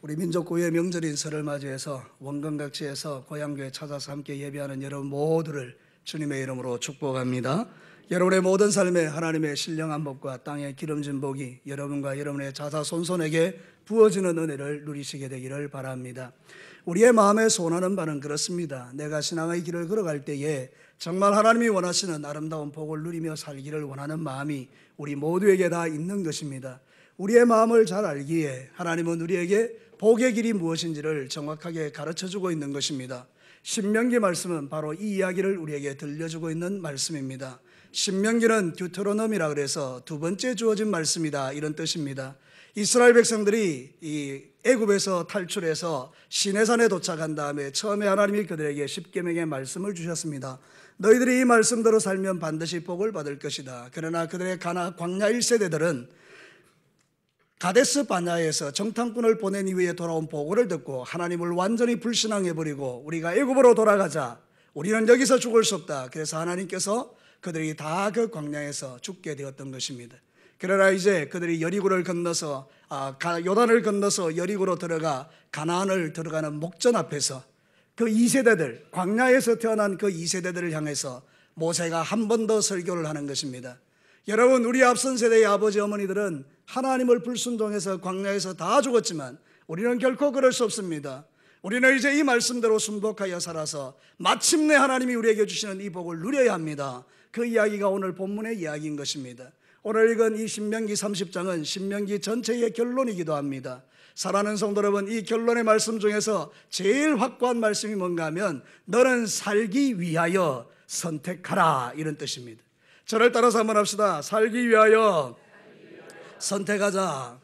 우리 민족고유의 명절인 설을 맞이해서 원건각지에서 고향교회 찾아서 함께 예배하는 여러분 모두를 주님의 이름으로 축복합니다. 여러분의 모든 삶에 하나님의 신령한 복과 땅의 기름진 복이 여러분과 여러분의 자자손손에게 부어지는 은혜를 누리시게 되기를 바랍니다. 우리의 마음에 소원하는 바는 그렇습니다. 내가 신앙의 길을 걸어갈 때에 정말 하나님이 원하시는 아름다운 복을 누리며 살기를 원하는 마음이 우리 모두에게 다 있는 것입니다. 우리의 마음을 잘 알기에 하나님은 우리에게 복의 길이 무엇인지를 정확하게 가르쳐주고 있는 것입니다. 신명기 말씀은 바로 이 이야기를 우리에게 들려주고 있는 말씀입니다. 신명기는 듀테로노미라 그래서 두 번째 주어진 말씀이다, 이런 뜻입니다. 이스라엘 백성들이 이 애굽에서 탈출해서 시내산에 도착한 다음에 처음에 하나님이 그들에게 십계명의 말씀을 주셨습니다. 너희들이 이 말씀대로 살면 반드시 복을 받을 것이다. 그러나 그들의 광야 1세대들은 가데스 바냐에서 정탐꾼을 보낸 이후에 돌아온 보고를 듣고 하나님을 완전히 불신앙해버리고 우리가 애굽으로 돌아가자, 우리는 여기서 죽을 수 없다. 그래서 하나님께서 그들이 다 그 광야에서 죽게 되었던 것입니다. 그러나 이제 그들이 여리고를 건너서 요단을 건너서 여리고로 들어가 가나안을 들어가는 목전 앞에서 그 2세대들, 광야에서 태어난 그 2세대들을 향해서 모세가 한 번 더 설교를 하는 것입니다. 여러분, 우리 앞선 세대의 아버지 어머니들은 하나님을 불순종해서 광야에서 다 죽었지만 우리는 결코 그럴 수 없습니다. 우리는 이제 이 말씀대로 순복하여 살아서 마침내 하나님이 우리에게 주시는 이 복을 누려야 합니다. 그 이야기가 오늘 본문의 이야기인 것입니다. 오늘 읽은 이 신명기 30장은 신명기 전체의 결론이기도 합니다. 사랑하는 성도 여러분, 이 결론의 말씀 중에서 제일 확고한 말씀이 뭔가 하면 너는 살기 위하여 선택하라, 이런 뜻입니다. 저를 따라서 한번 합시다. 살기 위하여 선택하자.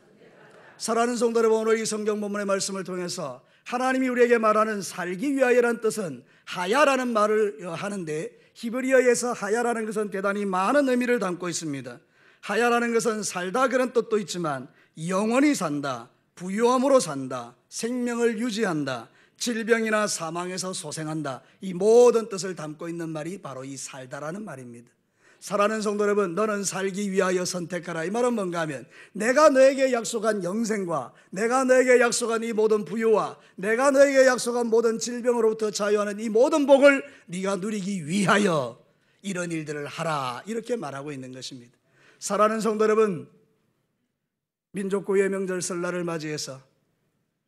사랑하는 성도 여러분, 오늘 이 성경 본문의 말씀을 통해서 하나님이 우리에게 말하는 살기 위하여라는 뜻은 하야라는 말을 하는데, 히브리어에서 하야라는 것은 대단히 많은 의미를 담고 있습니다. 하야라는 것은 살다, 그런 뜻도 있지만 영원히 산다, 부유함으로 산다, 생명을 유지한다, 질병이나 사망에서 소생한다, 이 모든 뜻을 담고 있는 말이 바로 이 살다라는 말입니다. 사랑하는 성도 여러분, 너는 살기 위하여 선택하라. 이 말은 뭔가 하면 내가 너에게 약속한 영생과 내가 너에게 약속한 이 모든 부유와 내가 너에게 약속한 모든 질병으로부터 자유하는 이 모든 복을 네가 누리기 위하여 이런 일들을 하라, 이렇게 말하고 있는 것입니다. 사랑하는 성도 여러분, 민족고유의 명절 설날을 맞이해서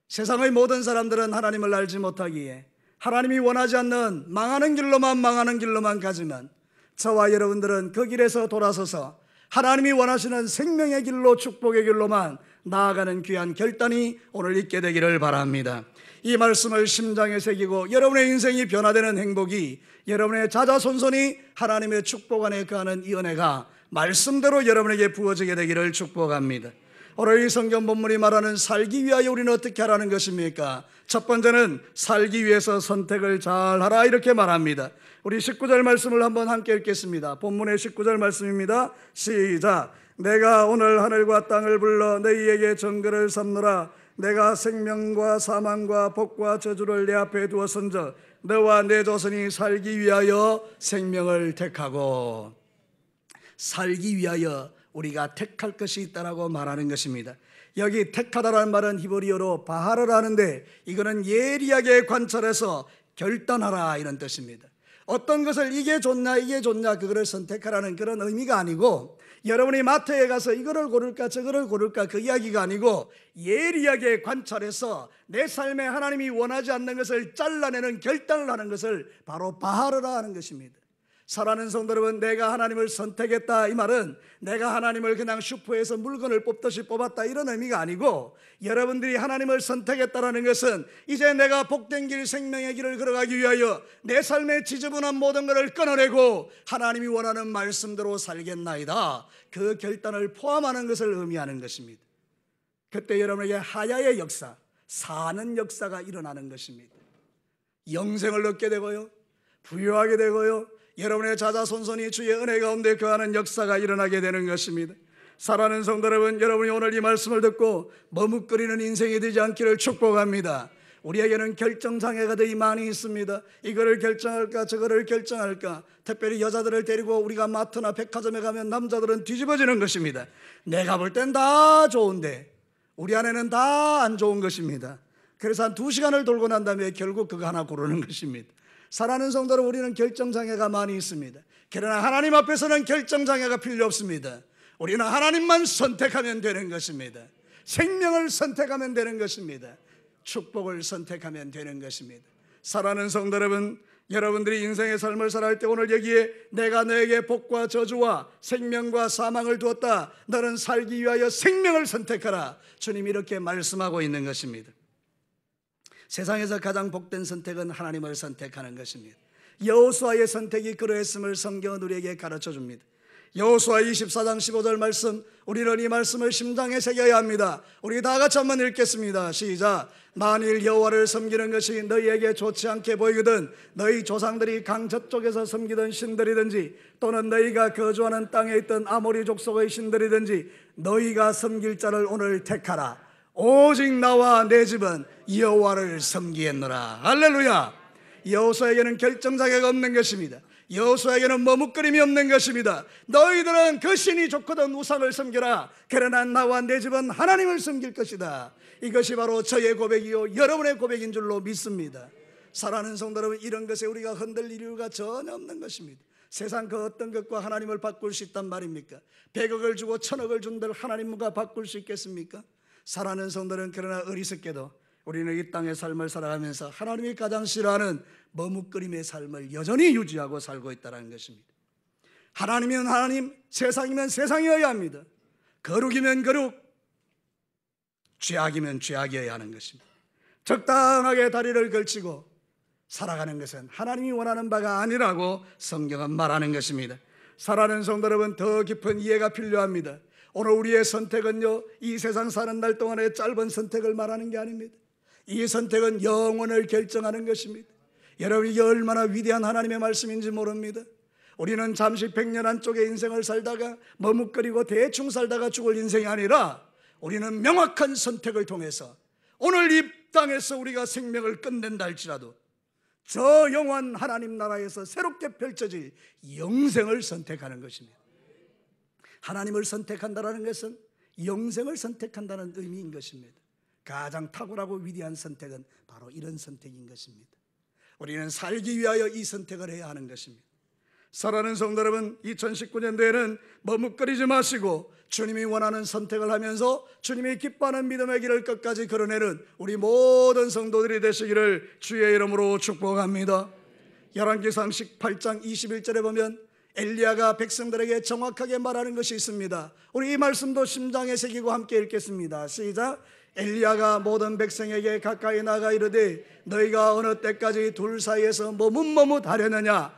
세상의 모든 사람들은 하나님을 알지 못하기에 하나님이 원하지 않는 망하는 길로만 가지만 저와 여러분들은 그 길에서 돌아서서 하나님이 원하시는 생명의 길로, 축복의 길로만 나아가는 귀한 결단이 오늘 있게 되기를 바랍니다. 이 말씀을 심장에 새기고 여러분의 인생이 변화되는 행복이, 여러분의 자자손손이 하나님의 축복 안에 거하는 이 은혜가 말씀대로 여러분에게 부어지게 되기를 축복합니다. 오늘 이 성경 본문이 말하는 살기 위하여 우리는 어떻게 하라는 것입니까? 첫 번째는 살기 위해서 선택을 잘 하라, 이렇게 말합니다. 우리 19절 말씀을 한번 함께 읽겠습니다. 본문의 19절 말씀입니다. 시작. 내가 오늘 하늘과 땅을 불러 너희에게 정결을 삼노라. 내가 생명과 사망과 복과 저주를 내 앞에 두었은즉 너와 내 조선이 살기 위하여 생명을 택하고. 살기 위하여 우리가 택할 것이 있다라고 말하는 것입니다. 여기 택하다라는 말은 히브리어로 바하를 하는데, 이거는 예리하게 관찰해서 결단하라, 이런 뜻입니다. 어떤 것을 이게 좋냐 그거를 선택하라는 그런 의미가 아니고, 여러분이 마트에 가서 이거를 고를까 저거를 고를까 그 이야기가 아니고, 예리하게 관찰해서 내 삶에 하나님이 원하지 않는 것을 잘라내는 결단을 하는 것을 바로 바하르라 하는 것입니다. 사랑하는 성도 여러분, 내가 하나님을 선택했다, 이 말은 내가 하나님을 그냥 슈퍼에서 물건을 뽑듯이 뽑았다, 이런 의미가 아니고, 여러분들이 하나님을 선택했다라는 것은 이제 내가 복된 길, 생명의 길을 걸어가기 위하여 내 삶의 지저분한 모든 것을 끊어내고 하나님이 원하는 말씀대로 살겠나이다, 그 결단을 포함하는 것을 의미하는 것입니다. 그때 여러분에게 하야의 역사, 사는 역사가 일어나는 것입니다. 영생을 얻게 되고요, 부유하게 되고요, 여러분의 자자손손이 주의 은혜 가운데 거하는 역사가 일어나게 되는 것입니다. 사랑하는 성도 여러분, 여러분이 오늘 이 말씀을 듣고 머뭇거리는 인생이 되지 않기를 축복합니다. 우리에게는 결정장애가 되게 많이 있습니다. 이거를 결정할까 저거를 결정할까. 특별히 여자들을 데리고 우리가 마트나 백화점에 가면 남자들은 뒤집어지는 것입니다. 내가 볼 땐 다 좋은데 우리 안에는 다 안 좋은 것입니다. 그래서 한 2시간을 돌고 난 다음에 결국 그거 하나 고르는 것입니다. 사랑하는 성도로 우리는 결정장애가 많이 있습니다. 그러나 하나님 앞에서는 결정장애가 필요 없습니다. 우리는 하나님만 선택하면 되는 것입니다. 생명을 선택하면 되는 것입니다. 축복을 선택하면 되는 것입니다. 사랑하는 성도 여러분, 여러분들이 인생의 삶을 살아갈 때 오늘 여기에 내가 너에게 복과 저주와 생명과 사망을 두었다. 너는 살기 위하여 생명을 선택하라. 주님이 이렇게 말씀하고 있는 것입니다. 세상에서 가장 복된 선택은 하나님을 선택하는 것입니다. 여호수아의 선택이 그러했음을 성경은 우리에게 가르쳐 줍니다. 여호수아 24장 15절 말씀, 우리는 이 말씀을 심장에 새겨야 합니다. 우리 다 같이 한번 읽겠습니다. 시작. 만일 여호와를 섬기는 것이 너희에게 좋지 않게 보이거든 너희 조상들이 강 저쪽에서 섬기던 신들이든지 또는 너희가 거주하는 땅에 있던 아모리 족속의 신들이든지 너희가 섬길 자를 오늘 택하라. 오직 나와 내 집은 여호와를 섬기겠노라. 할렐루야. 여호수아에게는 결정장애가 없는 것입니다. 여호수아에게는 머뭇거림이 없는 것입니다. 너희들은 그 신이 좋거든 우상을 섬겨라. 그러나 나와 내 집은 하나님을 섬길 것이다. 이것이 바로 저의 고백이요 여러분의 고백인 줄로 믿습니다. 사랑하는 성도 여러분, 이런 것에 우리가 흔들릴 이유가 전혀 없는 것입니다. 세상 그 어떤 것과 하나님을 바꿀 수 있단 말입니까? 100억을 주고 1000억을 준들 하나님과 바꿀 수 있겠습니까? 사랑하는 성도는 그러나 어리석게도 우리는 이 땅의 삶을 살아가면서 하나님이 가장 싫어하는 머뭇거림의 삶을 여전히 유지하고 살고 있다는 것입니다. 하나님이면 하나님, 세상이면 세상이어야 합니다. 거룩이면 거룩, 죄악이면 죄악이어야 하는 것입니다. 적당하게 다리를 걸치고 살아가는 것은 하나님이 원하는 바가 아니라고 성경은 말하는 것입니다. 사랑하는 성도 여러분, 더 깊은 이해가 필요합니다. 오늘 우리의 선택은요, 이 세상 사는 날 동안의 짧은 선택을 말하는 게 아닙니다. 이 선택은 영원을 결정하는 것입니다. 여러분, 이게 얼마나 위대한 하나님의 말씀인지 모릅니다. 우리는 잠시 100년 안쪽의 인생을 살다가 머뭇거리고 대충 살다가 죽을 인생이 아니라 우리는 명확한 선택을 통해서 오늘 이 땅에서 우리가 생명을 끝낸다 할지라도 저 영원한 하나님 나라에서 새롭게 펼쳐질 영생을 선택하는 것입니다. 하나님을 선택한다는 것은 영생을 선택한다는 의미인 것입니다. 가장 탁월하고 위대한 선택은 바로 이런 선택인 것입니다. 우리는 살기 위하여 이 선택을 해야 하는 것입니다. 사랑하는 성도 여러분, 2019년도에는 머뭇거리지 마시고 주님이 원하는 선택을 하면서 주님이 기뻐하는 믿음의 길을 끝까지 걸어내는 우리 모든 성도들이 되시기를 주의 이름으로 축복합니다. 열왕기상 18장 21절에 보면 엘리야가 백성들에게 정확하게 말하는 것이 있습니다. 우리 이 말씀도 심장에 새기고 함께 읽겠습니다. 시작. 엘리야가 모든 백성에게 가까이 나가 이르되 너희가 어느 때까지 둘 사이에서 머뭇머뭇하려느냐.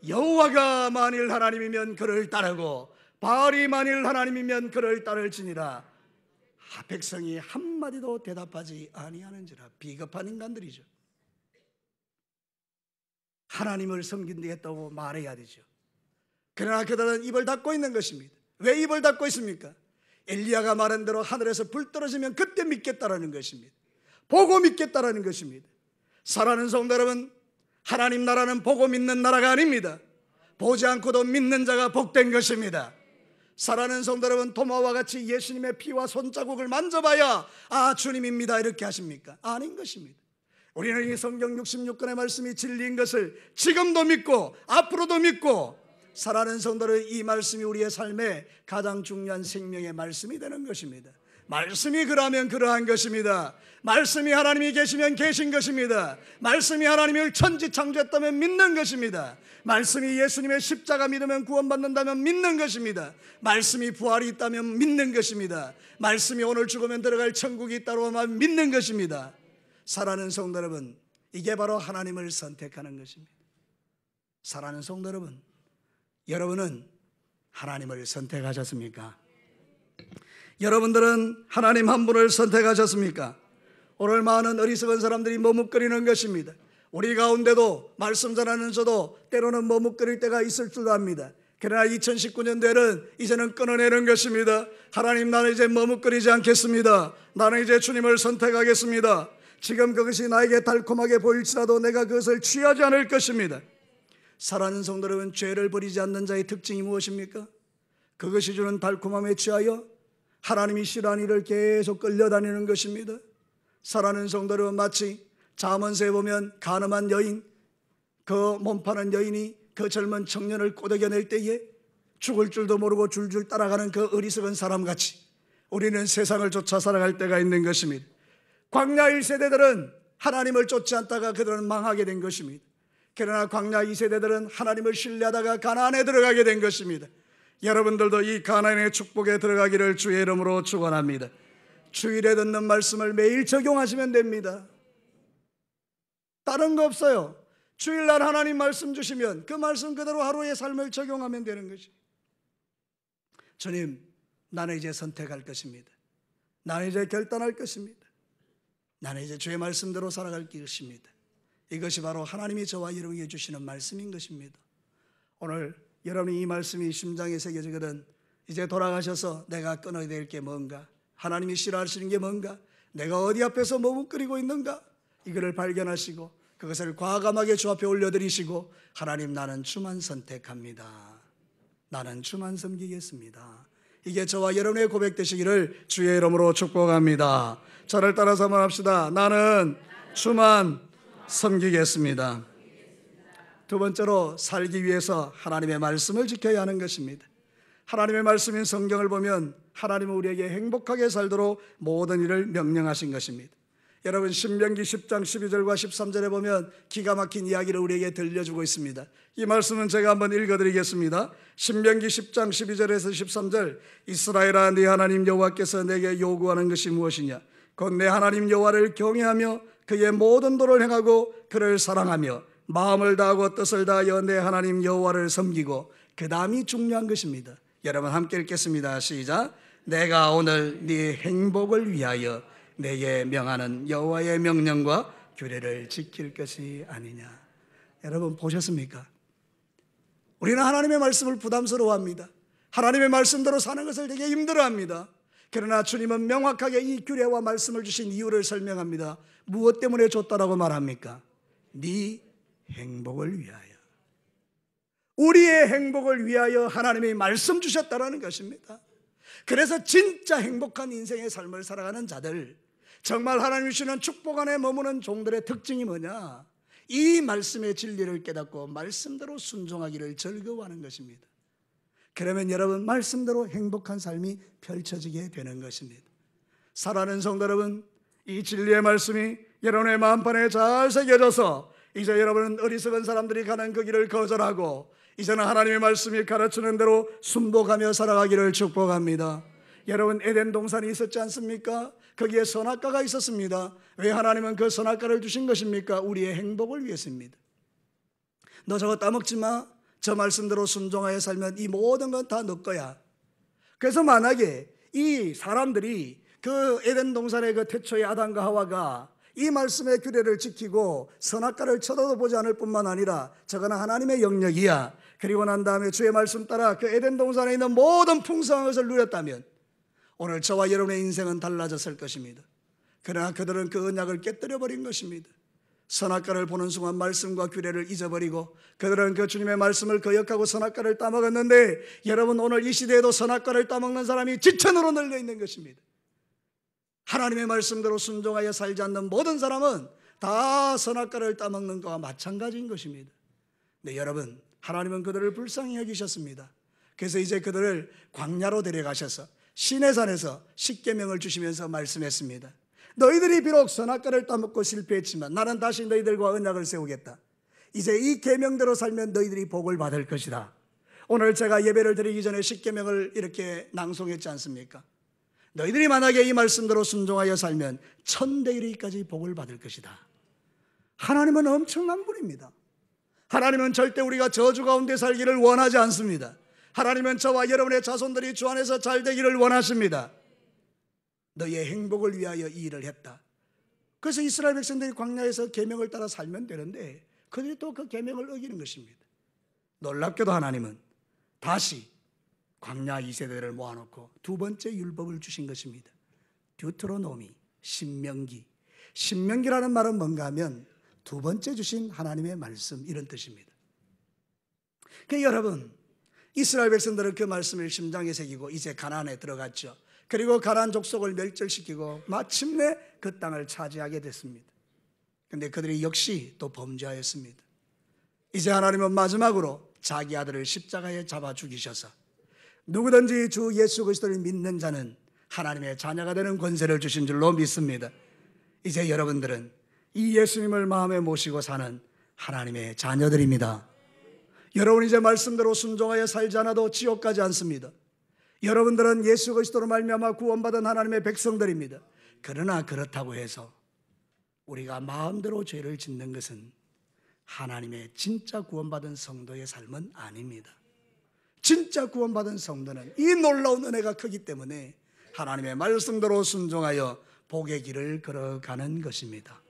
여호와가 만일 하나님이면 그를 따르고 바알이 만일 하나님이면 그를 따를지니라. 백성이 한마디도 대답하지 아니하는지라. 비겁한 인간들이죠. 하나님을 섬긴다고 말해야 되죠. 그러나 그들은 입을 닫고 있는 것입니다. 왜 입을 닫고 있습니까? 엘리야가 말한 대로 하늘에서 불 떨어지면 그때 믿겠다라는 것입니다. 보고 믿겠다라는 것입니다. 사랑하는 성도 여러분, 하나님 나라는 보고 믿는 나라가 아닙니다. 보지 않고도 믿는 자가 복된 것입니다. 사랑하는 성도 여러분, 도마와 같이 예수님의 피와 손자국을 만져봐야 아 주님입니다 이렇게 하십니까? 아닌 것입니다. 우리는 이 성경 66권의 말씀이 진리인 것을 지금도 믿고 앞으로도 믿고 사랑하는 성도들, 이 말씀이 우리의 삶에 가장 중요한 생명의 말씀이 되는 것입니다. 말씀이 그러면 그러한 것입니다. 말씀이 하나님이 계시면 계신 것입니다. 말씀이 하나님을 천지창조했다면 믿는 것입니다. 말씀이 예수님의 십자가 믿으면 구원받는다면 믿는 것입니다. 말씀이 부활이 있다면 믿는 것입니다. 말씀이 오늘 죽으면 들어갈 천국이 있다고만 믿는 것입니다. 사랑하는 성도 여러분, 이게 바로 하나님을 선택하는 것입니다. 사랑하는 성도 여러분, 여러분은 하나님을 선택하셨습니까? 여러분들은 하나님 한 분을 선택하셨습니까? 오늘 많은 어리석은 사람들이 머뭇거리는 것입니다. 우리 가운데도 말씀 전하는 저도 때로는 머뭇거릴 때가 있을 줄 압니다. 그러나 2019년도에는 이제는 끊어내는 것입니다. 하나님, 나는 이제 머뭇거리지 않겠습니다. 나는 이제 주님을 선택하겠습니다. 지금 그것이 나에게 달콤하게 보일지라도 내가 그것을 취하지 않을 것입니다. 사랑하는 성도 여러분, 죄를 버리지 않는 자의 특징이 무엇입니까? 그것이 주는 달콤함에 취하여 하나님이 싫어하는 일을 계속 끌려다니는 것입니다. 사랑하는 성도들은 마치 잠언서에 보면 가늠한 여인, 그 몸파는 여인이 그 젊은 청년을 꼬드겨낼 때에 죽을 줄도 모르고 줄줄 따라가는 그 어리석은 사람같이 우리는 세상을 쫓아 살아갈 때가 있는 것입니다. 광야 1세대들은 하나님을 쫓지 않다가 그들은 망하게 된 것입니다. 그러나 광야 2세대들은 하나님을 신뢰하다가 가나안에 들어가게 된 것입니다. 여러분들도 이 가나안의 축복에 들어가기를 주의 이름으로 축원합니다. 주일에 듣는 말씀을 매일 적용하시면 됩니다. 다른 거 없어요. 주일날 하나님 말씀 주시면 그 말씀 그대로 하루의 삶을 적용하면 되는 것입니다. 주님, 나는 이제 선택할 것입니다. 나는 이제 결단할 것입니다. 나는 이제 주의 말씀대로 살아갈 것입니다. 이것이 바로 하나님이 저와 여러분에게 주시는 말씀인 것입니다. 오늘 여러분이 이 말씀이 심장에 새겨지거든 이제 돌아가셔서 내가 끊어야 될 게 뭔가, 하나님이 싫어하시는 게 뭔가, 내가 어디 앞에서 머뭇거리고 있는가, 이거를 발견하시고 그것을 과감하게 주 앞에 올려드리시고, 하나님, 나는 주만 선택합니다. 나는 주만 섬기겠습니다. 이게 저와 여러분의 고백 되시기를 주의 이름으로 축복합니다. 저를 따라서 한번 합시다. 나는 주만 섬기겠습니다. 두 번째로 살기 위해서 하나님의 말씀을 지켜야 하는 것입니다. 하나님의 말씀인 성경을 보면 하나님은 우리에게 행복하게 살도록 모든 일을 명령하신 것입니다. 여러분, 신명기 10장 12절과 13절에 보면 기가 막힌 이야기를 우리에게 들려주고 있습니다. 이 말씀은 제가 한번 읽어드리겠습니다. 신명기 10장 12절에서 13절. 이스라엘아, 네 하나님 여호와께서 내게 요구하는 것이 무엇이냐? 곧 내 하나님 여호와를 경외하며 그의 모든 도를 행하고 그를 사랑하며 마음을 다하고 뜻을 다하여 내 하나님 여호와를 섬기고, 그 다음이 중요한 것입니다. 여러분 함께 읽겠습니다. 시작. 내가 오늘 네 행복을 위하여 내게 명하는 여호와의 명령과 규례를 지킬 것이 아니냐. 여러분 보셨습니까? 우리는 하나님의 말씀을 부담스러워합니다. 하나님의 말씀대로 사는 것을 되게 힘들어합니다. 그러나 주님은 명확하게 이 규례와 말씀을 주신 이유를 설명합니다. 무엇 때문에 줬다라고 말합니까? 네 행복을 위하여. 우리의 행복을 위하여 하나님이 말씀 주셨다라는 것입니다. 그래서 진짜 행복한 인생의 삶을 살아가는 자들, 정말 하나님이 주시는 축복 안에 머무는 종들의 특징이 뭐냐? 이 말씀의 진리를 깨닫고 말씀대로 순종하기를 즐거워하는 것입니다. 그러면 여러분, 말씀대로 행복한 삶이 펼쳐지게 되는 것입니다. 사랑하는 성도 여러분, 이 진리의 말씀이 여러분의 마음판에 잘 새겨져서 이제 여러분은 어리석은 사람들이 가는 그 길을 거절하고 이제는 하나님의 말씀이 가르치는 대로 순복하며 살아가기를 축복합니다. 여러분, 에덴 동산이 있었지 않습니까? 거기에 선악과가 있었습니다. 왜 하나님은 그 선악과를 주신 것입니까? 우리의 행복을 위해서입니다. 너 저거 따먹지 마. 저 말씀대로 순종하여 살면 이 모든 건 다 너 거야. 그래서 만약에 이 사람들이 그 에덴 동산의 그 태초의 아담과 하와가 이 말씀의 규례를 지키고 선악과를 쳐다도 보지 않을 뿐만 아니라 저거는 하나님의 영역이야, 그리고 난 다음에 주의 말씀 따라 그 에덴 동산에 있는 모든 풍성한 것을 누렸다면 오늘 저와 여러분의 인생은 달라졌을 것입니다. 그러나 그들은 그 언약을 깨뜨려 버린 것입니다. 선악과를 보는 순간 말씀과 규례를 잊어버리고 그들은 그 주님의 말씀을 거역하고 선악과를 따먹었는데, 여러분, 오늘 이 시대에도 선악과를 따먹는 사람이 지천으로 널려 있는 것입니다. 하나님의 말씀대로 순종하여 살지 않는 모든 사람은 다 선악과를 따먹는 것과 마찬가지인 것입니다. 네, 여러분, 하나님은 그들을 불쌍히 여기셨습니다. 그래서 이제 그들을 광야로 데려가셔서 시내산에서 십계명을 주시면서 말씀했습니다. 너희들이 비록 선악과를 따먹고 실패했지만 나는 다시 너희들과 언약을 세우겠다. 이제 이 계명대로 살면 너희들이 복을 받을 것이다. 오늘 제가 예배를 드리기 전에 십계명을 이렇게 낭송했지 않습니까? 너희들이 만약에 이 말씀대로 순종하여 살면 천대일까지 복을 받을 것이다. 하나님은 엄청난 분입니다. 하나님은 절대 우리가 저주 가운데 살기를 원하지 않습니다. 하나님은 저와 여러분의 자손들이 주 안에서 잘 되기를 원하십니다. 너희의 행복을 위하여 이 일을 했다. 그래서 이스라엘 백성들이 광야에서 계명을 따라 살면 되는데 그들이 또 그 계명을 어기는 것입니다. 놀랍게도 하나님은 다시 광야 2세대를 모아놓고 두 번째 율법을 주신 것입니다. 듀트로노미, 신명기. 신명기라는 말은 뭔가 하면 두 번째 주신 하나님의 말씀, 이런 뜻입니다. 그러니까 여러분, 이스라엘 백성들은 그 말씀을 심장에 새기고 이제 가나안에 들어갔죠. 그리고 가나안 족속을 멸절시키고 마침내 그 땅을 차지하게 됐습니다. 그런데 그들이 역시 또 범죄하였습니다. 이제 하나님은 마지막으로 자기 아들을 십자가에 잡아 죽이셔서 누구든지 주 예수 그리스도를 믿는 자는 하나님의 자녀가 되는 권세를 주신 줄로 믿습니다. 이제 여러분들은 이 예수님을 마음에 모시고 사는 하나님의 자녀들입니다. 여러분 이제 말씀대로 순종하여 살지 않아도 지옥 가지 않습니다. 여러분들은 예수 그리스도로 말미암아 구원받은 하나님의 백성들입니다. 그러나 그렇다고 해서 우리가 마음대로 죄를 짓는 것은 하나님의 진짜 구원받은 성도의 삶은 아닙니다. 진짜 구원받은 성도는 이 놀라운 은혜가 크기 때문에 하나님의 말씀대로 순종하여 복의 길을 걸어가는 것입니다.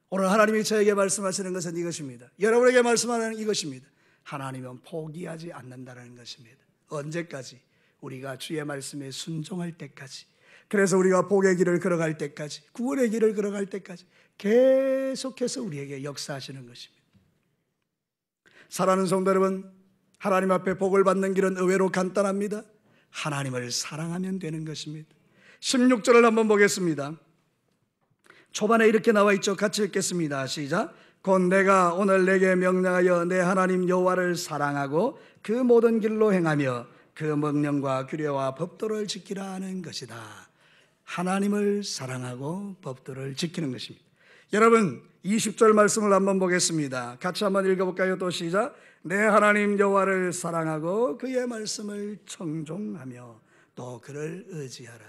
오늘 하나님이 저에게 말씀하시는 것은 이것입니다. 여러분에게 말씀하는 이것입니다. 하나님은 포기하지 않는다는 것입니다. 언제까지? 우리가 주의 말씀에 순종할 때까지. 그래서 우리가 복의 길을 걸어갈 때까지, 구원의 길을 걸어갈 때까지 계속해서 우리에게 역사하시는 것입니다. 사랑하는 성도 여러분, 하나님 앞에 복을 받는 길은 의외로 간단합니다. 하나님을 사랑하면 되는 것입니다. 16절을 한번 보겠습니다. 초반에 이렇게 나와 있죠. 같이 읽겠습니다. 시작. 곧 내가 오늘 내게 명령하여 내 하나님 여호와를 사랑하고 그 모든 길로 행하며 그 명령과 규례와 법도를 지키라 하는 것이다. 하나님을 사랑하고 법도를 지키는 것입니다. 여러분 20절 말씀을 한번 보겠습니다. 같이 한번 읽어볼까요? 또 시작. 내 하나님 여호와를 사랑하고 그의 말씀을 청종하며 또 그를 의지하라.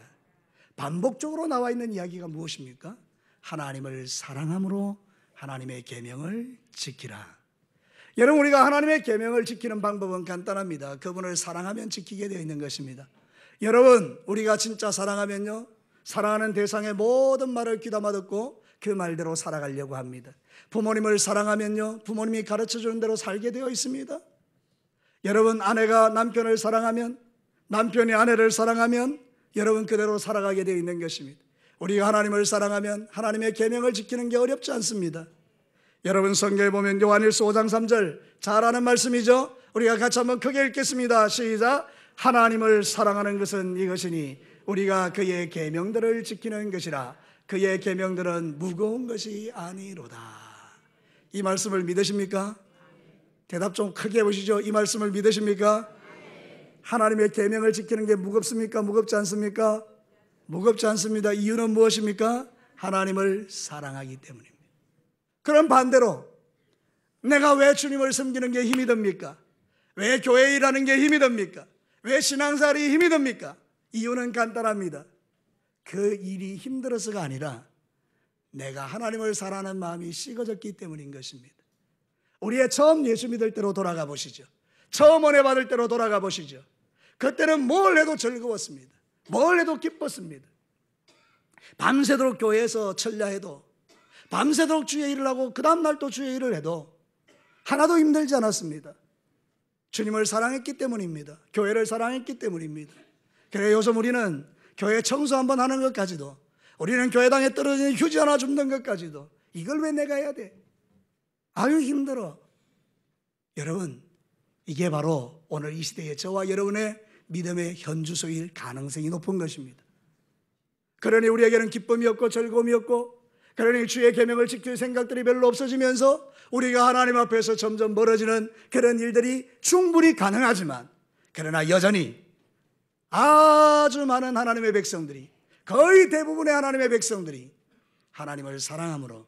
반복적으로 나와 있는 이야기가 무엇입니까? 하나님을 사랑함으로 하나님의 계명을 지키라. 여러분 우리가 하나님의 계명을 지키는 방법은 간단합니다. 그분을 사랑하면 지키게 되어 있는 것입니다. 여러분 우리가 진짜 사랑하면요, 사랑하는 대상의 모든 말을 귀담아 듣고 그 말대로 살아가려고 합니다. 부모님을 사랑하면요, 부모님이 가르쳐주는 대로 살게 되어 있습니다. 여러분 아내가 남편을 사랑하면, 남편이 아내를 사랑하면 여러분 그대로 살아가게 되어 있는 것입니다. 우리가 하나님을 사랑하면 하나님의 계명을 지키는 게 어렵지 않습니다. 여러분 성경에 보면 요한일서 5장 3절 잘 아는 말씀이죠. 우리가 같이 한번 크게 읽겠습니다. 시작. 하나님을 사랑하는 것은 이것이니 우리가 그의 계명들을 지키는 것이라. 그의 계명들은 무거운 것이 아니로다. 이 말씀을 믿으십니까? 대답 좀 크게 해보시죠. 이 말씀을 믿으십니까? 하나님의 계명을 지키는 게 무겁습니까? 무겁지 않습니까? 무겁지 않습니다. 이유는 무엇입니까? 하나님을 사랑하기 때문입니다. 그럼 반대로 내가 왜 주님을 섬기는 게 힘이 듭니까? 왜 교회 일하는 게 힘이 듭니까? 왜 신앙생활이 힘이 듭니까? 이유는 간단합니다. 그 일이 힘들어서가 아니라 내가 하나님을 사랑하는 마음이 식어졌기 때문인 것입니다. 우리의 처음 예수 믿을 때로 돌아가 보시죠. 처음 은혜 받을 때로 돌아가 보시죠. 그때는 뭘 해도 즐거웠습니다. 뭘 해도 기뻤습니다. 밤새도록 교회에서 철야해도, 밤새도록 주의 일을 하고 그 다음날 또 주의 일을 해도 하나도 힘들지 않았습니다. 주님을 사랑했기 때문입니다. 교회를 사랑했기 때문입니다. 그래 요즘 우리는 교회 청소 한번 하는 것까지도, 우리는 교회당에 떨어지는 휴지 하나 줍는 것까지도 이걸 왜 내가 해야 돼? 아유 힘들어. 여러분 이게 바로 오늘 이 시대의 저와 여러분의 믿음의 현주소일 가능성이 높은 것입니다. 그러니 우리에게는 기쁨이 없고 즐거움이 없고, 그러니 주의 계명을 지킬 생각들이 별로 없어지면서 우리가 하나님 앞에서 점점 멀어지는 그런 일들이 충분히 가능하지만, 그러나 여전히 아주 많은 하나님의 백성들이, 거의 대부분의 하나님의 백성들이 하나님을 사랑함으로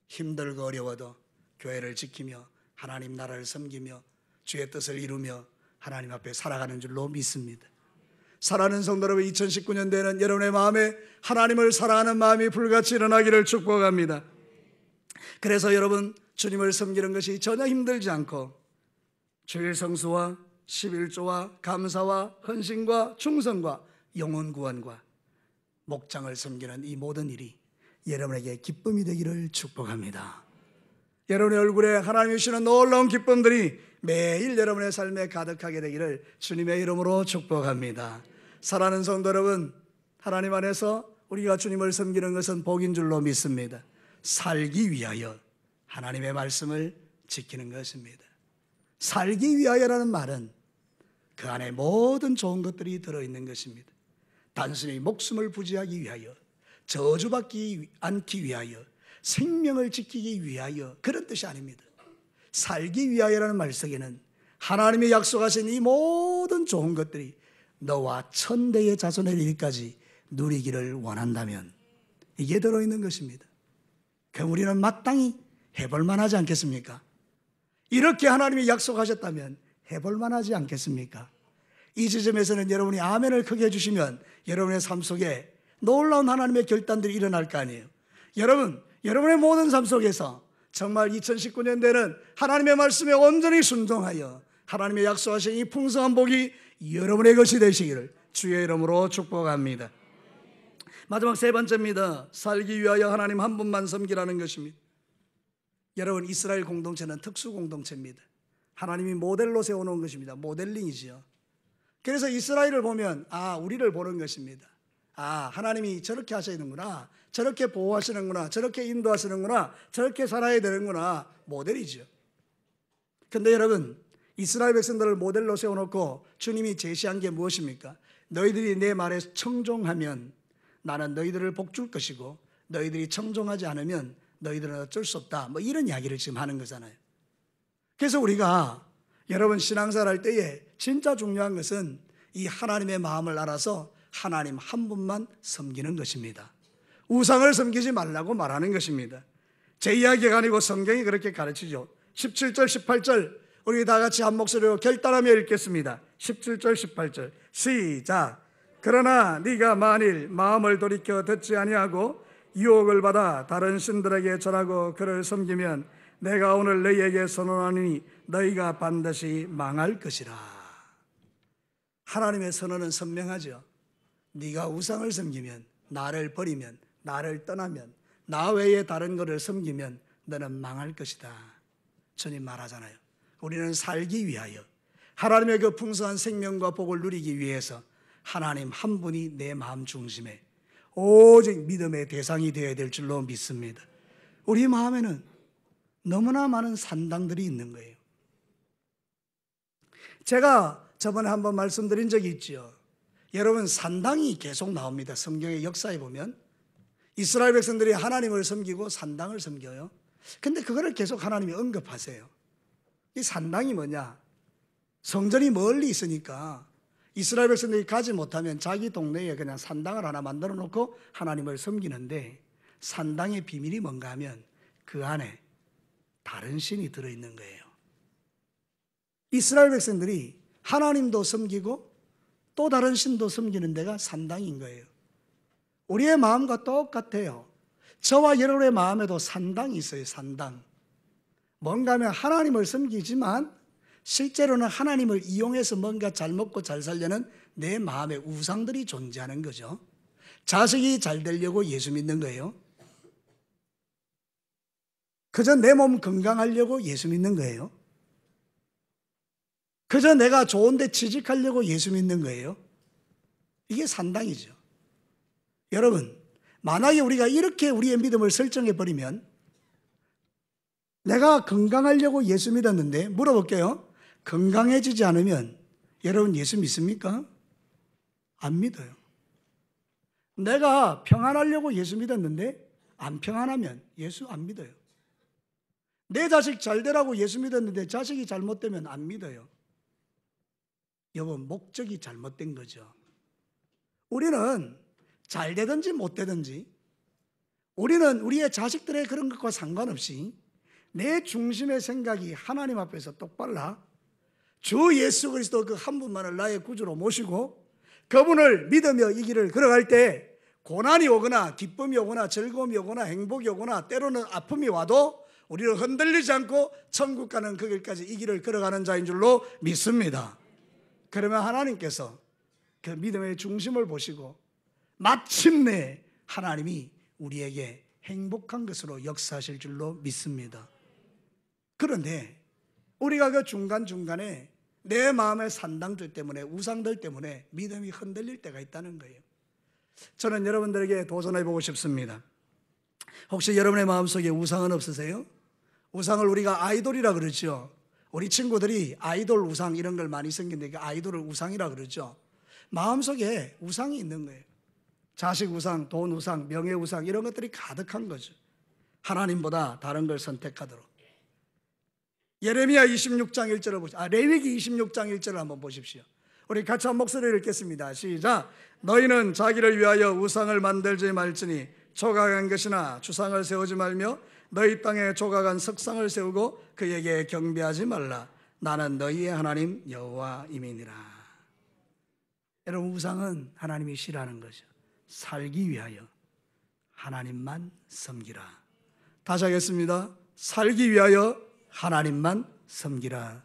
힘들고 어려워도 교회를 지키며 하나님 나라를 섬기며 주의 뜻을 이루며 하나님 앞에 살아가는 줄로 믿습니다. 사랑하는 성도 여러분, 2019년도에는 여러분의 마음에 하나님을 사랑하는 마음이 불같이 일어나기를 축복합니다. 그래서 여러분 주님을 섬기는 것이 전혀 힘들지 않고 주일 성수와 11조와 감사와 헌신과 충성과 영혼 구원과 목장을 섬기는 이 모든 일이 여러분에게 기쁨이 되기를 축복합니다. 여러분의 얼굴에 하나님이 주시는 놀라운 기쁨들이 매일 여러분의 삶에 가득하게 되기를 주님의 이름으로 축복합니다. 사랑하는 성도 여러분, 하나님 안에서 우리가 주님을 섬기는 것은 복인 줄로 믿습니다. 살기 위하여 하나님의 말씀을 지키는 것입니다. 살기 위하여라는 말은 그 안에 모든 좋은 것들이 들어있는 것입니다. 단순히 목숨을 부지하기 위하여, 저주받지 않기 위하여, 생명을 지키기 위하여, 그런 뜻이 아닙니다. 살기 위하여라는 말 속에는 하나님이 약속하신 이 모든 좋은 것들이 너와 천대의 자손에 이르기까지 누리기를 원한다면 이게 들어있는 것입니다. 그럼 우리는 마땅히 해볼 만하지 않겠습니까? 이렇게 하나님이 약속하셨다면 해볼 만하지 않겠습니까? 이 지점에서는 여러분이 아멘을 크게 해주시면 여러분의 삶 속에 놀라운 하나님의 결단들이 일어날 거 아니에요. 여러분의 모든 삶 속에서 정말 2019년대는 하나님의 말씀에 온전히 순종하여 하나님의 약속하신 이 풍성한 복이 여러분의 것이 되시기를 주의 이름으로 축복합니다. 마지막 세 번째입니다. 살기 위하여 하나님 한 분만 섬기라는 것입니다. 여러분, 이스라엘 공동체는 특수 공동체입니다. 하나님이 모델로 세워놓은 것입니다. 모델링이지요. 그래서 이스라엘을 보면 우리를 보는 것입니다. 하나님이 저렇게 하시는구나, 저렇게 보호하시는구나, 저렇게 인도하시는구나, 저렇게 살아야 되는구나, 모델이죠. 그런데 여러분, 이스라엘 백성들을 모델로 세워놓고 주님이 제시한 게 무엇입니까? 너희들이 내 말에 청종하면 나는 너희들을 복 줄 것이고, 너희들이 청종하지 않으면 너희들은 어쩔 수 없다, 뭐 이런 이야기를 지금 하는 거잖아요. 그래서 우리가 여러분 신앙생활 할 때에 진짜 중요한 것은 이 하나님의 마음을 알아서 하나님 한 분만 섬기는 것입니다. 우상을 섬기지 말라고 말하는 것입니다. 제 이야기가 아니고 성경이 그렇게 가르치죠. 17절 18절 우리 다 같이 한 목소리로 결단하며 읽겠습니다. 17절 18절 시작. 그러나 네가 만일 마음을 돌이켜 듣지 아니하고 유혹을 받아 다른 신들에게 절하고 그를 섬기면 내가 오늘 너희에게 선언하니 너희가 반드시 망할 것이라. 하나님의 선언은 선명하죠. 네가 우상을 섬기면, 나를 버리면, 나를 떠나면, 나 외에 다른 것을 섬기면 너는 망할 것이다. 주님 말하잖아요. 우리는 살기 위하여 하나님의 그 풍성한 생명과 복을 누리기 위해서 하나님 한 분이 내 마음 중심에 오직 믿음의 대상이 되어야 될 줄로 믿습니다. 우리 마음에는 너무나 많은 산당들이 있는 거예요. 제가 저번에 한번 말씀드린 적이 있죠. 여러분, 산당이 계속 나옵니다. 성경의 역사에 보면 이스라엘 백성들이 하나님을 섬기고 산당을 섬겨요. 근데 그거를 계속 하나님이 언급하세요. 이 산당이 뭐냐? 성전이 멀리 있으니까 이스라엘 백성들이 가지 못하면 자기 동네에 그냥 산당을 하나 만들어 놓고 하나님을 섬기는데, 산당의 비밀이 뭔가 하면 그 안에 다른 신이 들어있는 거예요. 이스라엘 백성들이 하나님도 섬기고 또 다른 신도 섬기는 데가 산당인 거예요. 우리의 마음과 똑같아요. 저와 여러분의 마음에도 산당이 있어요. 산당. 뭔가 하면 하나님을 섬기지만 실제로는 하나님을 이용해서 뭔가 잘 먹고 잘 살려는 내 마음의 우상들이 존재하는 거죠. 자식이 잘 되려고 예수 믿는 거예요. 그저 내 몸 건강하려고 예수 믿는 거예요. 그저 내가 좋은 데 취직하려고 예수 믿는 거예요. 이게 산당이죠. 여러분, 만약에 우리가 이렇게 우리의 믿음을 설정해 버리면, 내가 건강하려고 예수 믿었는데, 물어볼게요. 건강해지지 않으면 여러분 예수 믿습니까? 안 믿어요. 내가 평안하려고 예수 믿었는데 안 평안하면 예수 안 믿어요. 내 자식 잘 되라고 예수 믿었는데 자식이 잘못되면 안 믿어요. 여러분, 목적이 잘못된 거죠. 우리는 잘 되든지 못 되든지, 우리는 우리의 자식들의 그런 것과 상관없이 내 중심의 생각이 하나님 앞에서 똑바라 주 예수 그리스도 그 한 분만을 나의 구주로 모시고 그분을 믿으며 이 길을 걸어갈 때 고난이 오거나 기쁨이 오거나 즐거움이 오거나 행복이 오거나 때로는 아픔이 와도 우리는 흔들리지 않고 천국 가는 그 길까지 이 길을 걸어가는 자인 줄로 믿습니다. 그러면 하나님께서 그 믿음의 중심을 보시고 마침내 하나님이 우리에게 행복한 것으로 역사하실 줄로 믿습니다. 그런데 우리가 그 중간중간에 내 마음의 산당들 때문에, 우상들 때문에 믿음이 흔들릴 때가 있다는 거예요. 저는 여러분들에게 도전해보고 싶습니다. 혹시 여러분의 마음속에 우상은 없으세요? 우상을 우리가 아이돌이라 그러죠. 우리 친구들이 아이돌 우상 이런 걸 많이 생긴데 아이돌을 우상이라 그러죠. 마음속에 우상이 있는 거예요. 자식 우상, 돈 우상, 명예 우상 이런 것들이 가득한 거죠. 하나님보다 다른 걸 선택하도록. 예레미야 26장 1절을 보시죠. 레위기 26장 1절을 한번 보십시오. 우리 같이 한 목소리를 읽겠습니다. 시작. 너희는 자기를 위하여 우상을 만들지 말지니 조각한 것이나 주상을 세우지 말며 너희 땅에 조각한 석상을 세우고 그에게 경배하지 말라. 나는 너희의 하나님 여호와임이니라. 여러분, 우상은 하나님이 싫어하는 것이죠. 살기 위하여 하나님만 섬기라. 다시 하겠습니다. 살기 위하여 하나님만 섬기라.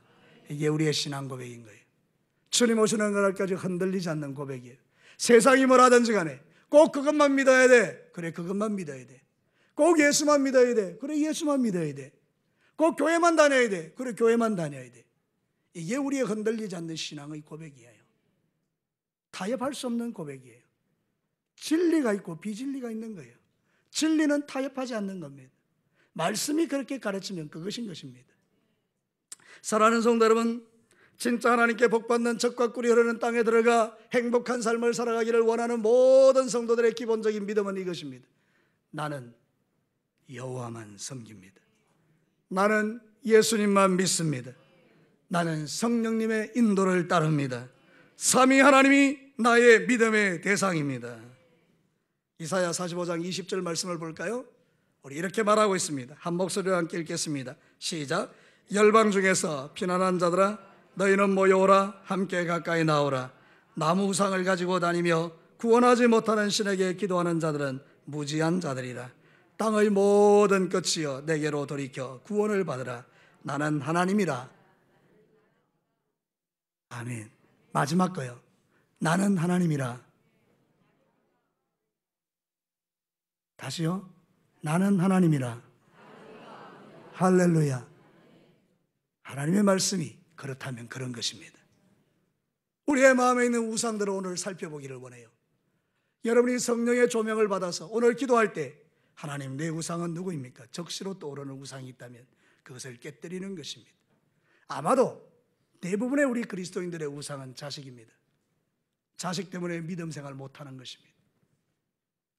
이게 우리의 신앙 고백인 거예요. 주님 오시는 날까지 흔들리지 않는 고백이에요. 세상이 뭐라든지 간에 꼭 그것만 믿어야 돼. 그래, 그것만 믿어야 돼. 꼭 예수만 믿어야 돼. 그래, 예수만 믿어야 돼. 꼭 교회만 다녀야 돼. 그래, 교회만 다녀야 돼. 이게 우리의 흔들리지 않는 신앙의 고백이에요. 타협할 수 없는 고백이에요. 진리가 있고 비진리가 있는 거예요. 진리는 타협하지 않는 겁니다. 말씀이 그렇게 가르치면 그것인 것입니다. 사랑하는 성도 여러분, 진짜 하나님께 복받는 젖과 꿀이 흐르는 땅에 들어가 행복한 삶을 살아가기를 원하는 모든 성도들의 기본적인 믿음은 이것입니다. 나는 여호와만 섬깁니다. 나는 예수님만 믿습니다. 나는 성령님의 인도를 따릅니다. 삼위 하나님이 나의 믿음의 대상입니다. 이사야 45장 20절 말씀을 볼까요? 우리 이렇게 말하고 있습니다. 한 목소리로 함께 읽겠습니다. 시작. 열방 중에서 피난한 자들아 너희는 모여오라. 함께 가까이 나오라. 나무 우상을 가지고 다니며 구원하지 못하는 신에게 기도하는 자들은 무지한 자들이라. 땅의 모든 끝이여 내게로 돌이켜 구원을 받으라. 나는 하나님이라. 아멘. 마지막 거요. 나는 하나님이라. 다시요. 나는 하나님이라. 할렐루야. 하나님의 말씀이 그렇다면 그런 것입니다. 우리의 마음에 있는 우상들을 오늘 살펴보기를 원해요. 여러분이 성령의 조명을 받아서 오늘 기도할 때 하나님, 내 우상은 누구입니까? 적시로 떠오르는 우상이 있다면 그것을 깨뜨리는 것입니다. 아마도 대부분의 우리 그리스도인들의 우상은 자식입니다. 자식 때문에 믿음 생활 못하는 것입니다.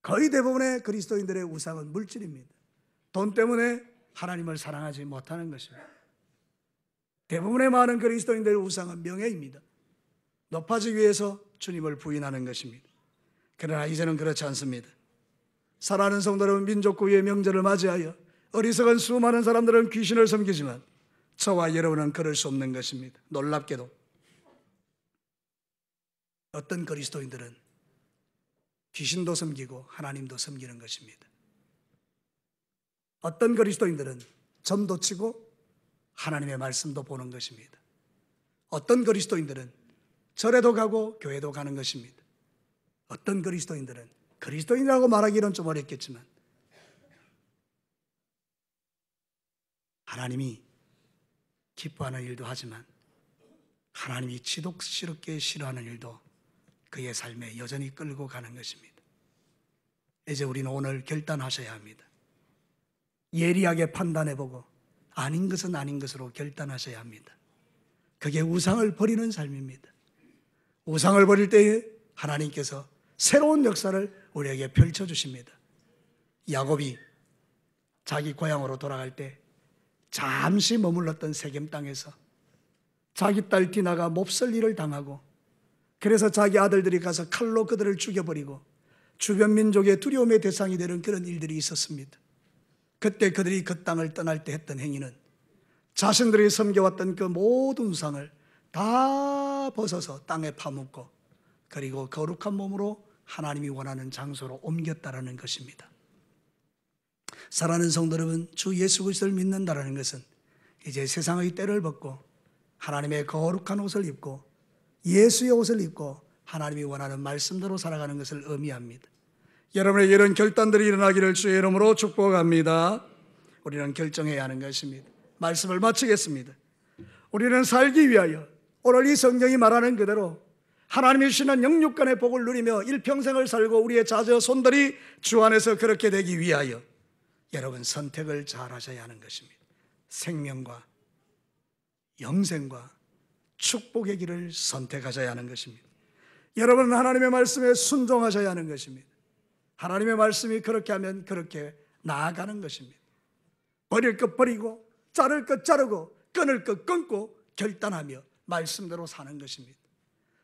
거의 대부분의 그리스도인들의 우상은 물질입니다. 돈 때문에 하나님을 사랑하지 못하는 것입니다. 대부분의 많은 그리스도인들의 우상은 명예입니다. 높아지기 위해서 주님을 부인하는 것입니다. 그러나 이제는 그렇지 않습니다. 사랑하는 성도 여러분, 민족구유의 명절을 맞이하여 어리석은 수많은 사람들은 귀신을 섬기지만 저와 여러분은 그럴 수 없는 것입니다. 놀랍게도 어떤 그리스도인들은 귀신도 섬기고 하나님도 섬기는 것입니다. 어떤 그리스도인들은 점도 치고 하나님의 말씀도 보는 것입니다. 어떤 그리스도인들은 절에도 가고 교회도 가는 것입니다. 어떤 그리스도인들은, 그리스도인이라고 말하기는 좀 어렵겠지만 하나님이 기뻐하는 일도 하지만 하나님이 지독스럽게 싫어하는 일도 그의 삶에 여전히 끌고 가는 것입니다. 이제 우리는 오늘 결단하셔야 합니다. 예리하게 판단해보고 아닌 것은 아닌 것으로 결단하셔야 합니다. 그게 우상을 버리는 삶입니다. 우상을 버릴 때에 하나님께서 새로운 역사를 우리에게 펼쳐주십니다. 야곱이 자기 고향으로 돌아갈 때 잠시 머물렀던 세겜 땅에서 자기 딸 디나가 몹쓸 일을 당하고, 그래서 자기 아들들이 가서 칼로 그들을 죽여버리고 주변 민족의 두려움의 대상이 되는 그런 일들이 있었습니다. 그때 그들이 그 땅을 떠날 때 했던 행위는 자신들이 섬겨왔던 그 모든 우상을 다 벗어서 땅에 파묻고 그리고 거룩한 몸으로 하나님이 원하는 장소로 옮겼다라는 것입니다. 사랑하는 성도 여러분, 주 예수 그리스도를 믿는다라는 것은 이제 세상의 때를 벗고 하나님의 거룩한 옷을 입고 예수의 옷을 입고 하나님이 원하는 말씀대로 살아가는 것을 의미합니다. 여러분의 이런 결단들이 일어나기를 주의 이름으로 축복합니다. 우리는 결정해야 하는 것입니다. 말씀을 마치겠습니다. 우리는 살기 위하여 오늘 이 성경이 말하는 그대로 하나님이 주시는 영육간의 복을 누리며 일평생을 살고 우리의 자녀손들이 주 안에서 그렇게 되기 위하여 여러분 선택을 잘 하셔야 하는 것입니다. 생명과 영생과 축복의 길을 선택하셔야 하는 것입니다. 여러분은 하나님의 말씀에 순종하셔야 하는 것입니다. 하나님의 말씀이 그렇게 하면 그렇게 나아가는 것입니다. 버릴 것 버리고 자를 것 자르고 끊을 것 끊고 결단하며 말씀대로 사는 것입니다.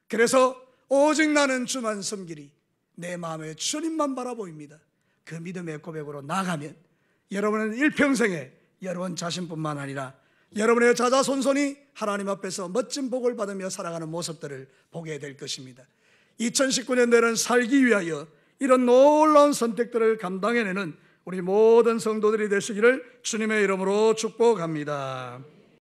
그래서 오직 나는 주만 섬기리, 내 마음에 주님만 바라보입니다. 그 믿음의 고백으로 나가면 여러분은 일평생에 여러분 자신뿐만 아니라 여러분의 자자손손이 하나님 앞에서 멋진 복을 받으며 살아가는 모습들을 보게 될 것입니다. 2019년도에는 살기 위하여 이런 놀라운 선택들을 감당해내는 우리 모든 성도들이 되시기를 주님의 이름으로 축복합니다.